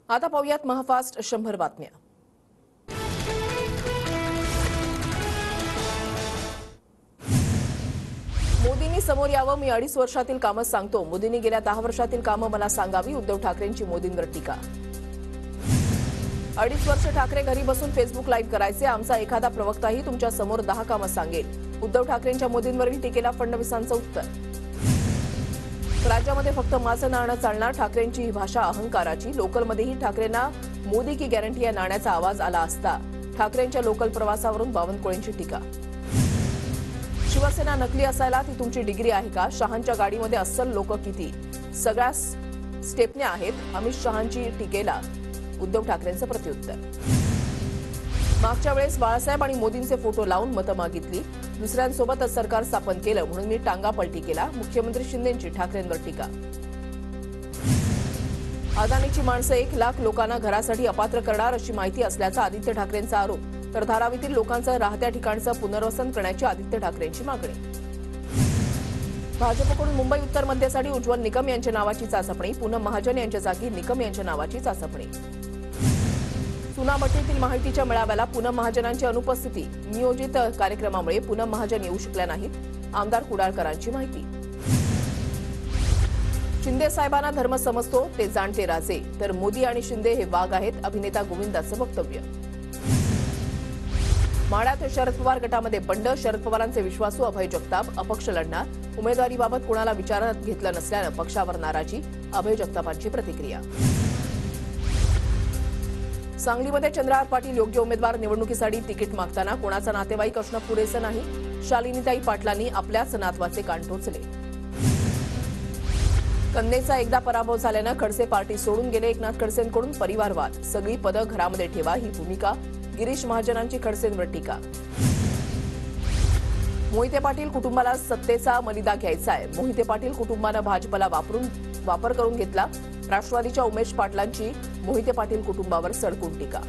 आता पाहूयात महाफास्ट 100 बातम्या। मोदींनी समोर यावं, मी 2.5 वर्षातील कामं सांगतो। मोदींनी गेल्या 10 वर्षातील कामं मला सांगावी, उद्धव ठाकरेंची मोदींवर टीका। 2.5 वर्ष ठाकरे घरी बसून फेसबुक लाईव्ह करायचे, आमचा एखादा प्रवक्ताही तुमच्या समोर 10 कामं सांगेल। उद्धव ठाकरेंच्या मोदींवरील टीकेला फडणवीसांचं उत्तर। राज्यामध्ये फक्त माझं नाणं चालणार, ठाकरेंची ही भाषा अहंकाराची। लोकलमध्येही ठाकरेंना मोदी की गॅरंटी या नाण्याचा आवाज आला असता। ठाकरेंच्या लोकल प्रवासावरून बावनकुळेंची टीका। शिवसेना नकली असायला ती तुमची डिग्री आहे का? शहांच्या गाडीमध्ये अस्सल लोक किती? सगळ्या स्टेपण्या आहेत। अमित शहांची टीकेला उद्धव ठाकरेंचं प्रत्युत्तर। मागच्या वेळेस बाळासाहेब आणि मोदींचे फोटो लावून मतं मागितली, दुसऱ्यांसोबतच सरकार स्थापन केलं म्हणून मी टांगा पलटी केला। मुख्यमंत्री शिंदेंची ठाकरेंवर टीका। अदानीची माणसं 1 लाख लोकांना घरासाठी अपात्र करणार अशी माहिती असल्याचा आदित्य ठाकरेंचा आरोप, तर धारावीतील लोकांचं राहत्या ठिकाणचं पुनर्वसन करण्याची आदित्य ठाकरेंची मागणी। भाजपकडून मुंबई उत्तर मध्यसाठी उज्ज्वल निकम यांच्या नावाची चाचपणी, पूनम महाजन यांच्या जागी निकम यांच्या नावाची चाचपणी। चुनाभट्टीतील माहितीच्या मेळाव्याला पूनम महाजनांची अनुपस्थिती, नियोजित कार्यक्रमामुळे पूनम महाजन येऊ शकल्या नाहीत, आमदार कुडाळकरांची माहिती। शिंदे साहेबांना धर्म समजतो ते जाणते राजे, तर मोदी आणि शिंदे हे वाघ आहेत, अभिनेता गोविंदाचं वक्तव्य। माढ्यात शरद पवार गटामध्ये बंड, शरद पवारांचे विश्वासू अभय जगताप अपक्ष लढणार, उमेदवारीबाबत कोणाला विचारात घेतलं नसल्यानं पक्षावर नाराजी, अभय जगतापांची प्रतिक्रिया। सांगलीमध्ये चंद्रहार पाटील योग्य उमेदवार निवडणुकीसाठी तिकीट मागताना कोणाचा नातेवाईक असणं पुरेसं नाही, शालिनीताई पाटलांनी आपल्याच नातवाचे कान टोचले। कन्नेचा एकदा पराभव झाल्यानं खडसे पार्टी सोडून गेले, एकनाथ खडसेंकडून परिवारवाद, सगळी पदं घरामध्ये ठेवा ही भूमिका, गिरीश महाजनांची खडसेंवर टीका। मोहिते पाटील कुटुंबाला सत्तेचा मलिदा घ्यायचा आहे, मोहिते पाटील कुटुंबानं भाजपला वापर करून घेतला, राष्ट्रवादीच्या उमेश पाटलांची मोहिते पाटील कुटुंबावर सडकून टीका।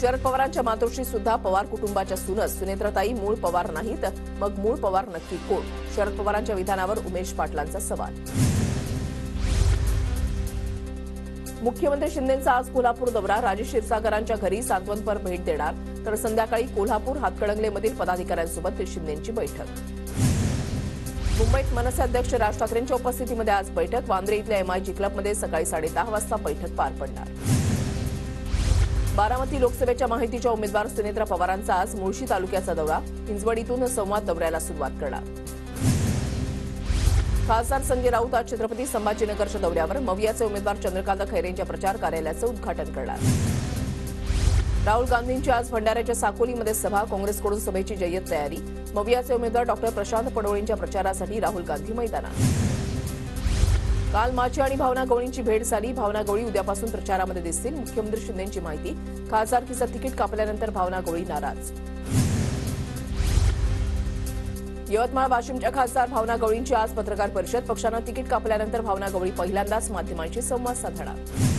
शरद पवारांच्या मातोश्री सुद्धा पवार कुटुंबाच्या सुनस, सुनेत्राताई मूळ पवार नाहीत, मग मूळ पवार नक्की कोण? शरद पवारांच्या विधानावर उमेश पाटलांचा सवाल। मुख्यमंत्री शिंदेंचा आज कोल्हापूर दौरा, राजेश क्षीरसागरांच्या घरी सांत्वनपर भेट देणार, तर संध्याकाळी कोल्हापूर हातकणंगलेमधील पदाधिकाऱ्यांसोबत शिंदेंची बैठक। मुंबईत मनसे अध्यक्ष राज ठाकरेंच्या उपस्थितीमध्ये आज बैठक, वांद्रे इथल्या एमआयजी क्लबमध्ये सकाळी 10:30 वाजता बैठक पार पडणार। बारामती लोकसभेच्या माहितीच्या उमेदवार सुनेत्रा पवारांचा आज मुळशी तालुक्याचा दौरा, हिंजवडीतून संवाद दौऱ्याला सुरुवात करणार। खासदार संजय राऊत आज छत्रपती संभाजीनगरच्या दौऱ्यावर, मवियाचे उमेदवार चंद्रकांत खैरेंच्या प्रचार कार्यालयाचं उद्घाटन करणार। राहुल गांधींची आज भंडाऱ्याच्या साकोलीमध्ये सभा, काँग्रेसकडून सभेची जय्यत तयारी, मवियाचे उमेदवार डॉक्टर प्रशांत पडोळेंच्या प्रचारासाठी राहुल गांधी मैदानात। काल माची आणि भावना गवळींची भेट झाली, भावना गवळी उद्यापासून प्रचारामध्ये दिसतील, मुख्यमंत्री शिंदेंची माहिती, खासदारकीचं तिकीट कापल्यानंतर भावना गवळी नाराज। यवतमाळ वाशिमच्या खासदार भावना गवळींची आज पत्रकार परिषद, पक्षानं तिकीट कापल्यानंतर भावना गवळी पहिल्यांदाच माध्यमांशी संवाद साधणार।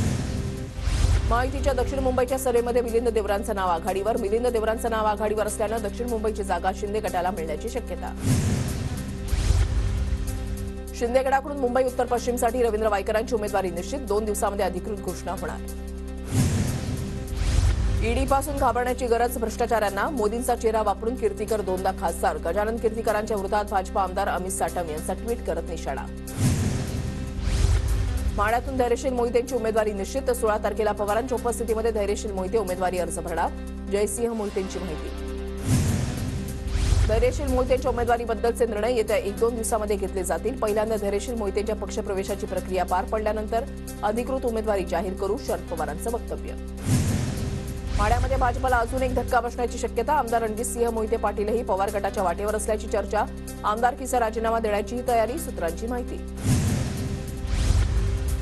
माहितीच्या दक्षिण मुंबईच्या सर्व्हेमध्ये मिलिंद देवरांचं नाव आघाडीवर, मिलिंद देवरांचं नाव आघाडीवर असल्यानं दक्षिण मुंबईची जागा शिंदे गटाला मिळण्याची शक्यता। शिंदे गटाकडून मुंबई उत्तर पश्चिमसाठी रवींद्र वायकरांची उमेदवारी निश्चित, 2 दिवसांमध्ये अधिकृत घोषणा होणार। ईडीपासून घाबरण्याची गरज भ्रष्टाचाऱ्यांना, मोदींचा चेहरा वापरून कीर्तीकर 2दा खासदार, गजानन कीर्तीकरांच्या विरोधात भाजपा आमदार अमित साटम यांचा ट्विट करत निशाणा। माढ्यातून धैर्यशील मोहितेंची उमेदवारी निश्चित, 16 तारखेला पवारांच्या उपस्थितीमध्ये धैर्यशील मोहिते उमेदवारी अर्ज भरणार, जयसिंह मोहितेंची माहिती। धैर्यशील मोहितेंच्या उमेदवारीबद्दलचे निर्णय येत्या 1-2 दिवसांमध्ये घेतले जातील, पहिल्यांदा धैर्यशील मोहितेंच्या पक्षप्रवेशाची प्रक्रिया पार पडल्यानंतर अधिकृत उमेदवारी जाहीर करू, शरद पवारांचं वक्तव्य। माढ्यामध्ये भाजपला अजून एक धक्का बसण्याची शक्यता, आमदार रणजितसिंह मोहिते पाटीलही पवार गटाच्या वाटेवर असल्याची चर्चा, आमदारकीचा राजीनामा देण्याची तयारी, सूत्रांची माहिती।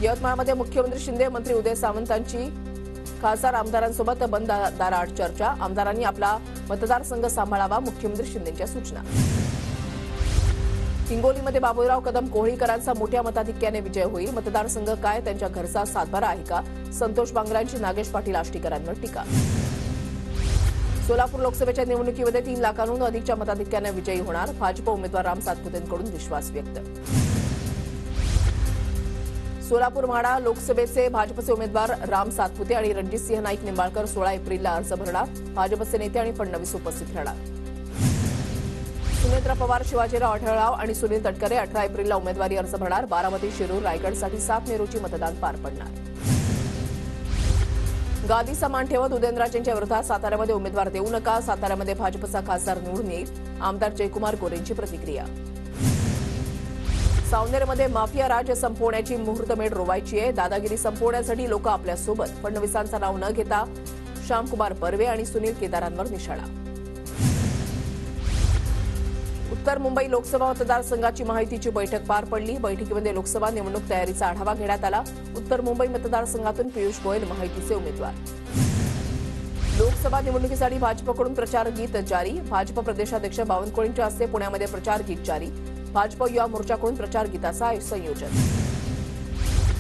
यवतमाळमध्ये मुख्यमंत्री शिंदे, मंत्री उदय सामंतांची खासदार आमदारांसोबत बंद दाराआड चर्चा, आमदारांनी आपला मतदारसंघ सांभाळावा, मुख्यमंत्री शिंदेंच्या सूचना। हिंगोलीमध्ये बाबुराव कदम कोहळीकरांचा मोठ्या मताधिक्याने विजय होईल, मतदारसंघ काय, त्यांच्या घरचा सातबारा आहे का? संतोष बांगरांची नागेश पाटील आष्टीकरांवर टीका। सोलापूर लोकसभेच्या निवडणुकीमध्ये 3 लाखांहून अधिकच्या मताधिक्याने विजयी होणार, भाजप उमेदवार राम सातपुतेंकडून विश्वास व्यक्त। सोलापूर माढा लोकसभेचे भाजपचे उमेदवार राम सातपुते आणि रणजितसिंह नाईक निंबाळकर 16 एप्रिलला अर्ज भरणार. भाजपचे नेते आणि फडणवीस उपस्थित राहणार. सुनेत्रा पवार, शिवाजीराव आढळराव आणि सुनील तटकरे 18 एप्रिलला उमेदवारी अर्ज भरणार. बारामती, शिरूर, रायगडसाठी 7 मे रोजी मतदान पार पडणार. गादीचा मान ठेवत उदयनराजेंच्या विरोधात साताऱ्यामध्ये उमेदवार देऊ नका. साताऱ्यामध्ये भाजपचा खासदार निवडून येईल. आमदार जयकुमार गोरेंची प्रतिक्रिया. सावनेरमध्ये माफिया राज संपवण्याची मुहूर्तमेढ रोवायची आहे. दादागिरी संपवण्यासाठी लोक आपल्यासोबत. फडणवीसांचं नाव न घेता श्यामकुमार बर्वे आणि सुनील केदारांवर निशाणा. उत्तर मुंबई लोकसभा मतदारसंघाची माहितीची बैठक पार पडली. बैठकीमध्ये लोकसभा निवडणूक तयारीचा आढावा घेण्यात आला. उत्तर मुंबई मतदारसंघातून पियुष गोयल माहितीचे उमेदवार. लोकसभा निवडणुकीसाठी भाजपकडून प्रचार गीत जारी. भाजप प्रदेशाध्यक्ष बावनकुळेंच्या हस्ते पुण्यामध्ये प्रचार गीत जारी. भाजप युवा मोर्चाकडून प्रचार गीताचा संयोजन.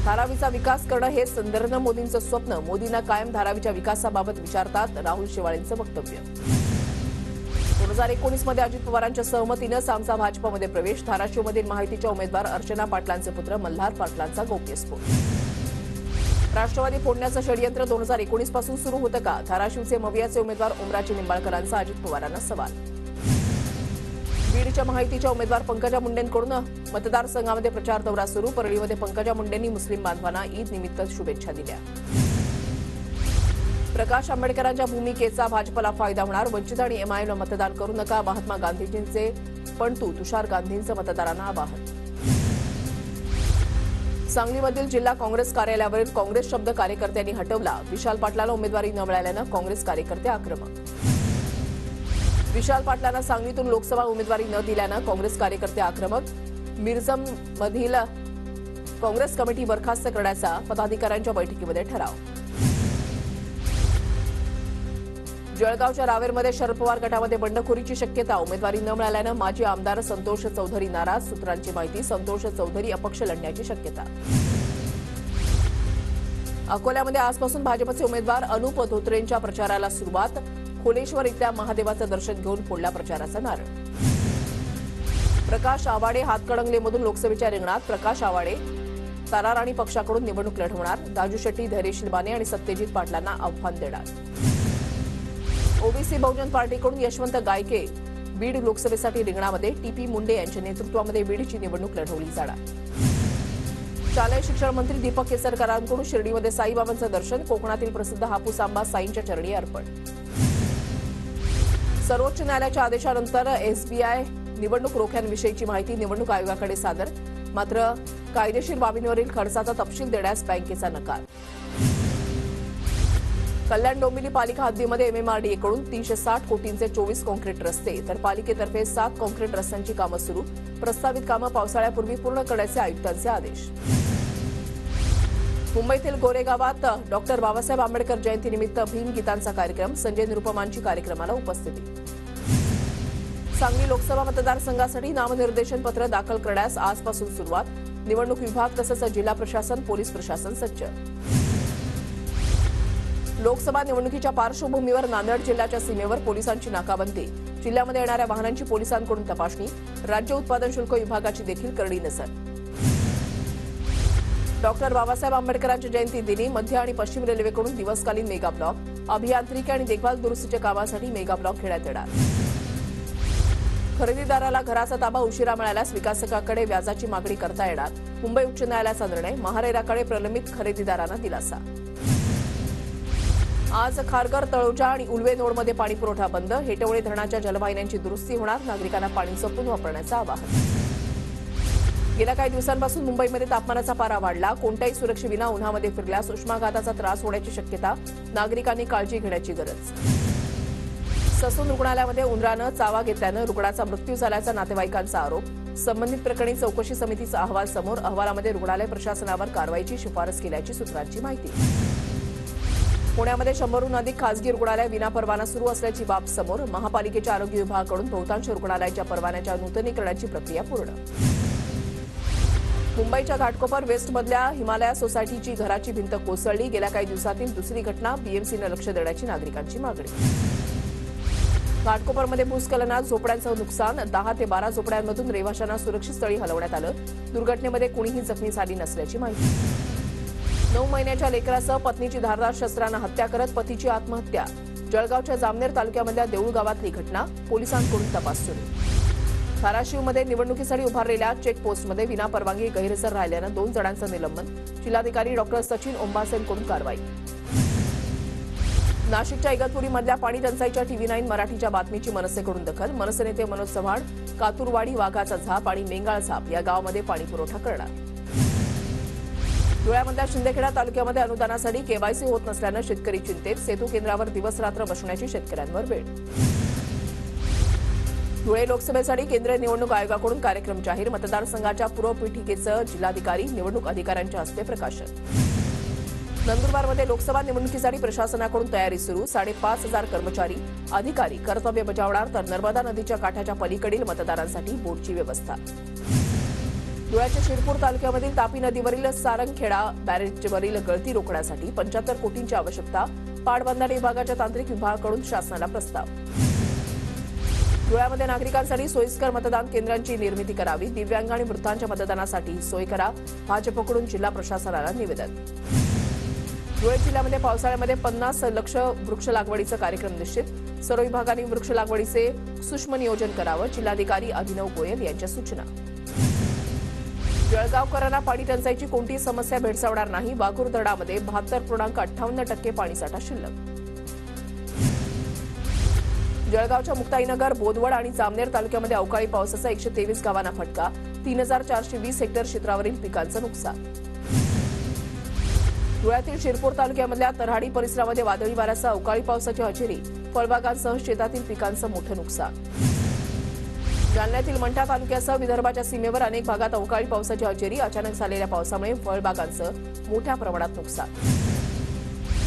धारावीचा विकास करणं हेच नरेंद्र मोदींचं स्वप्न. मोदींना कायम धारावीच्या विकासाबाबत विचारतात. राहुल शेवाळेंचं वक्तव्य. 2019 मध्ये अजित पवारांच्या सहमतीनं सामसा भाजपमध्ये प्रवेश. धाराशिवमधील माहितीच्या उमेदवार अर्चना पाटलांचे पुत्र मल्हार पाटलांचा गौप्यस्फोट. राष्ट्रवादी फोडण्याचं षडयंत्र 2019 पासून सुरू होतं का? धाराशिवचे मवियाचे उमेदवार ओमराजे निंबाळकरांचा अजित पवारांना सवाल. बीडच्या माहितीच्या उमेदवार पंकजा मुंडेंकडून मतदारसंघामध्ये प्रचार दौरा सुरू. परळीमध्ये पंकजा मुंडेंनी मुस्लिम बांधवांना ईद निमित्त शुभेच्छा दिल्या. प्रकाश आंबेडकरांच्या भूमिकेचा भाजपला फायदा होणार. वंचित आणि एमआयएमला मतदान करू नका. महात्मा गांधीजींचे पंतू तुषार गांधींचं मतदारांना आवाहन. सांगलीमधील जिल्हा काँग्रेस कार्यालयावरील काँग्रेस शब्द कार्यकर्त्यांनी हटवला. विशाल पाटलांना उमेदवारी न मिळाल्यानं काँग्रेस कार्यकर्ते आक्रमक. विशाल पाटलांना सांगलीतून लोकसभा उमेदवारी न दिल्यानं काँग्रेस कार्यकर्ते आक्रमक. मिरजमधील काँग्रेस कमिटी बरखास्त करण्याचा पदाधिकाऱ्यांच्या बैठकीमध्ये ठराव. जळगावच्या रावेरमध्ये शरद पवार गटामध्ये बंडखोरीची शक्यता. उमेदवारी न मिळाल्यानं माजी आमदार संतोष चौधरी नाराज. सूत्रांची माहिती, संतोष चौधरी अपक्ष लढण्याची शक्यता. अकोल्यामध्ये आजपासून भाजपचे उमेदवार अनुप धोत्रेंच्या प्रचाराला सुरुवात. खोलेश्वर इथल्या महादेवाचं दर्शन घेऊन फोडला प्रचाराचा नारळ. प्रकाश आवाडे हातकणंगलेमधून लोकसभेच्या रिंगणात. प्रकाश आवाडे ताराराणी पक्षाकडून निवडणूक लढवणार. दाजू शेट्टी, धैर्यशील बाने आणि सत्यजित पाटलांना आव्हान देणार. ओबीसी बहुजन पार्टीकडून यशवंत गायके बीड लोकसभेसाठी रिंगणामध्ये. टीपी मुंडे यांच्या नेतृत्वामध्ये बीडची निवडणूक लढवली जाणार. शालेय शिक्षण मंत्री दीपक केसरकरांकडून शिर्डीमध्ये साईबाबांचं दर्शन. कोकणातील प्रसिद्ध हापूस आंबा साईंच्या चरणी अर्पण. सर्वोच्च न्यायालयाच्या आदेशानंतर एसबीआय निवडणूक रोख्यांविषयीची माहिती निवडणूक आयोगाकडे सादर. मात्र कायदेशीर बाबींवरील खर्चाचा तपशील देण्यास बँकेचा नकार. कल्याण डोंबिवली पालिका हद्दीमध्ये एमएमआरडीएकडून 360 कोटींचे 24 काँक्रीट रस्ते, तर पालिकेतर्फे 7 काँक्रीट रस्त्यांची कामं सुरू. प्रस्तावित कामं पावसाळ्यापूर्वी पूर्ण करण्याचे आयुक्तांचे आदेश. मुंबईतील गोरेगावात डॉक्टर बाबासाहेब आंबेडकर जयंतीनिमित्त भीमगीतांचा कार्यक्रम. संजय निरुपमांची कार्यक्रमाला उपस्थिती. सांगली लोकसभा मतदारसंघासाठी नामनिर्देशन पत्र दाखल करण्यास आजपासून सुरुवात. निवडणूक विभाग तसंच जिल्हा प्रशासन, पोलीस प्रशासन सज्ज. लोकसभा निवडणुकीच्या पार्श्वभूमीवर नांदेड जिल्ह्याच्या सीमेवर पोलिसांची नाकाबंदी. जिल्ह्यामध्ये येणाऱ्या वाहनांची पोलिसांकडून तपासणी. राज्य उत्पादन शुल्क विभागाची देखील करडी नजर. डॉक्टर बाबासाहेब आंबेडकरांच्या जयंती दिनी मध्य आणि पश्चिम रेल्वेकडून दिवसकालीन मेगा ब्लॉक. अभियांत्रिकी आणि देखभाल दुरुस्तीच्या कामासाठी मेगा ब्लॉक घेण्यात येणार. खरेदीदाराला घराचा ताबा उशिरा मिळाल्यास विकासकाकडे व्याजाची मागणी करता येणार. मुंबई उच्च न्यायालयाचा निर्णय. महारेराकडे प्रलंबित खरेदीदारांना दिलासा. आज खारघर, तळोजा आणि उल्वे नोडमध्ये पाणीपुरवठा बंद. हेटवळे धरणाच्या जलवाहिन्यांची दुरुस्ती होणार. नागरिकांना पाणी जपून वापरण्याचं आवाहन. गेल्या काही दिवसांपासून मुंबईमध्ये तापमानाचा पारा वाढला. कोणत्याही सुरक्षेविना उन्हामध्ये फिरल्यास उष्माघाताचा त्रास होण्याची शक्यता. नागरिकांनी काळजी घेण्याची गरज. ससून रुग्णालयामध्ये उंदरानं चावा घेतल्यानं रुग्णाचा मृत्यू झाल्याचा नातेवाईकांचा आरोप. संबंधित प्रकरणी चौकशी समितीचा अहवाल समोर. अहवालामध्ये रुग्णालय प्रशासनावर कारवाईची शिफारस केल्याची सूत्रांची माहिती. पुण्यामध्ये 100हून अधिक खासगी रुग्णालय विनापरवाना सुरू असल्याची बाब समोर. महापालिकेच्या आरोग्य विभागाकडून बहुतांश रुग्णालयाच्या परवान्याच्या नूतनीकरणाची प्रक्रिया पूर्ण. मुंबईच्या घाटकोपर वेस्टमधल्या हिमालया सोसायटीची घराची भिंत कोसळली. गेल्या काही दिवसातील दुसरी घटना. बीएमसीनं लक्ष देण्याची नागरिकांची मागणी. घाटकोपरमध्ये भूस्खलनात झोपड्यांचं नुकसान 10 ते 12 झोपड्यांमधून रहिवाशांना सुरक्षित स्थळी हलवण्यात आलं. दुर्घटनेमध्ये कुणीही जखमी झाली नसल्याची माहिती. 9 महिन्याच्या लेकरासह पत्नीची धारदार शस्त्रानं हत्या करत पतीची आत्महत्या. जळगावच्या जामनेर तालुक्यामधल्या देऊळ गावातली घटना. पोलिसांकडून तपास सुरू. धाराशिवमध्ये निवडणुकीसाठी उभारलेल्या चेकपोस्टमध्ये विनापरवानगी गैरहजर राहिल्यानं 2 जणांचं निलंबन. जिल्हाधिकारी डॉ. सचिन ओंबासेंकडून कारवाई. नाशिकच्या इगतपुरीमधल्या पाणी टंचाईच्या TV9 मराठीच्या बातमीची मनसेकडून दखल. मनसे नेते मनोज चव्हाण कातुरवाडी, वाघाचा झाप आणि मेंगाळ झाप या गावामध्ये पाणी पुरवठा करणार. धुळ्यामधल्या शिंदखेडा तालुक्यामध्ये अनुदानासाठी केवायसी होत नसल्यानं शेतकरी चिंतेत. सेतू केंद्रावर दिवसरात्र बसण्याची शेतकऱ्यांवर वेळ. धुळे लोकसभेसाठी केंद्रीय निवडणूक आयोगाकडून कार्यक्रम जाहीर. मतदारसंघाच्या पूर्वपीठिकेचं जिल्हाधिकारी निवडणूक अधिकाऱ्यांच्या हस्ते प्रकाशन. नंदुरबारमध्ये लोकसभा निवडणुकीसाठी प्रशासनाकडून तयारी सुरू. 5,500 कर्मचारी अधिकारी कर्तव्य बजावणार, तर नर्मदा नदीच्या काठाच्या पलीकडील मतदारांसाठी बोटची व्यवस्था. धुळ्याच्या शिरपूर तालुक्यामधील तापी नदीवरील सारंगखेडा बॅरेजवरील गळती रोखण्यासाठी 75 कोटींची आवश्यकता. पाटबंधारे विभागाच्या तांत्रिक विभागाकडून शासनाला प्रस्ताव. धुळ्यामध्ये नागरिकांसाठी सोयीस्कर मतदान केंद्रांची निर्मिती करावी. दिव्यांग आणि वृद्धांच्या मतदानासाठी सोय करा. भाजपकडून जिल्हा प्रशासनाला निवेदन. धुळे जिल्ह्यामध्ये पावसाळ्यामध्ये 50 लक्ष वृक्ष लागवडीचा कार्यक्रम निश्चित. सर्व विभागांनी वृक्ष लागवडीचे सूक्ष्म नियोजन करावं. जिल्हाधिकारी अभिनव गोयल यांच्या सूचना. जळगावकरांना पाणी टंचाईची कोणतीही समस्या भेडसावणार नाही. वाघूर धरणामध्ये 72.58% पाणीसाठा शिल्लक. जळगावच्या मुक्ताईनगर, बोदवड आणि जामनेर तालुक्यामध्ये अवकाळी पावसाचा 123 गावांना फटका. 3,420 हेक्टर क्षेत्रावरील पिकांचं नुकसान. धुळ्यातील शिरपूर तालुक्यामधल्या तऱ्हाडी परिसरामध्ये वादळी वाऱ्यासह अवकाळी पावसाची हजेरी. फळबागांसह शेतातील पिकांचं मोठं नुकसान. जालन्यातील मंठा तालुक्यासह विदर्भाच्या सीमेवर अनेक भागात अवकाळी पावसाची हजेरी. अचानक झालेल्या पावसामुळे फळबागांचं मोठ्या प्रमाणात नुकसान.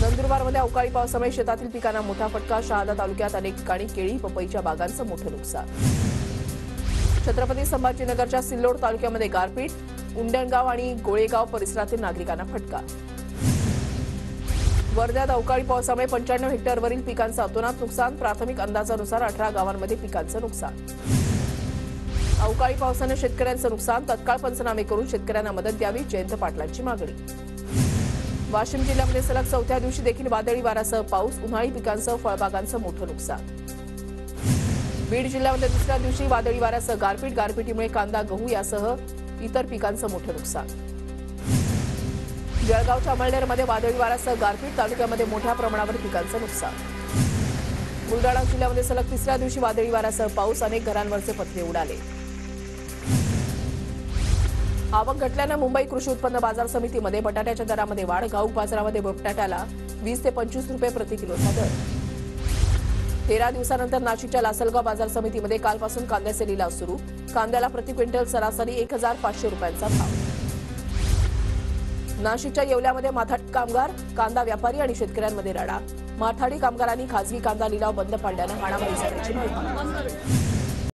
नंदुरबारमध्ये अवकाळी पावसामुळे शेतातील पिकांना मोठा फटका. शहादा तालुक्यात अनेक ठिकाणी केळी, पपईच्या बागांचं मोठं नुकसान. छत्रपती संभाजीनगरच्या सिल्लोड तालुक्यामध्ये गारपीट. उंडणगाव आणि गोळेगाव परिसरातील नागरिकांना फटका. वर्ध्यात अवकाळी पावसामुळे 95 हेक्टरवरील पिकांचं अतोनात नुकसान. प्राथमिक अंदाजानुसार 18 गावांमध्ये पिकांचं नुकसान. अवकाळी पावसानं शेतकऱ्यांचं नुकसान. तत्काळ पंचनामे करून शेतकऱ्यांना मदत द्यावी. जयंत पाटलांची मागणी. वाशिम जिल्ह्यामध्ये सलग 4थ्या दिवशी देखील वादळी वाऱ्यासह पाऊस. उन्हाळी पिकांसह फळबागांचं मोठं नुकसान. बीड जिल्ह्यामध्ये 2ऱ्या दिवशी वादळी वाऱ्यासह गारपीट. गारपिटीमुळे कांदा, गहू यासह इतर पिकांचं मोठं नुकसान. जळगावच्या अमळनेरमध्ये वादळी वाऱ्यासह गारपीट. तालुक्यामध्ये मोठ्या प्रमाणावर पिकांचं नुकसान. बुलढाणा जिल्ह्यामध्ये सलग 3ऱ्या दिवशी वादळी वाऱ्यासह पाऊस. अनेक घरांवरचे पत्रे उडाले. आवक घटल्यानं मुंबई कृषी उत्पन्न बाजार समितीमध्ये बटाट्याच्या दरामध्ये वाढ. घाऊक बाजारामध्ये बटाट्याला 20 ते 25 रुपये प्रति किलोचा दर. 13 दिवसानंतर नाशिकच्या लासलगाव बाजार समितीमध्ये कालपासून कांद्याचे लिलाव सुरू. कांद्याला प्रति क्विंटल सरासरी 1,500 रुपयांचा भाव. नाशिकच्या येवल्यामध्ये माथाडी कामगार, कांदा व्यापारी आणि शेतकऱ्यांमध्ये राडा. माथाडी कामगारांनी खासगी कांदा लिलाव बंद पाडल्यानं हाणामारी झाल्याची माहिती.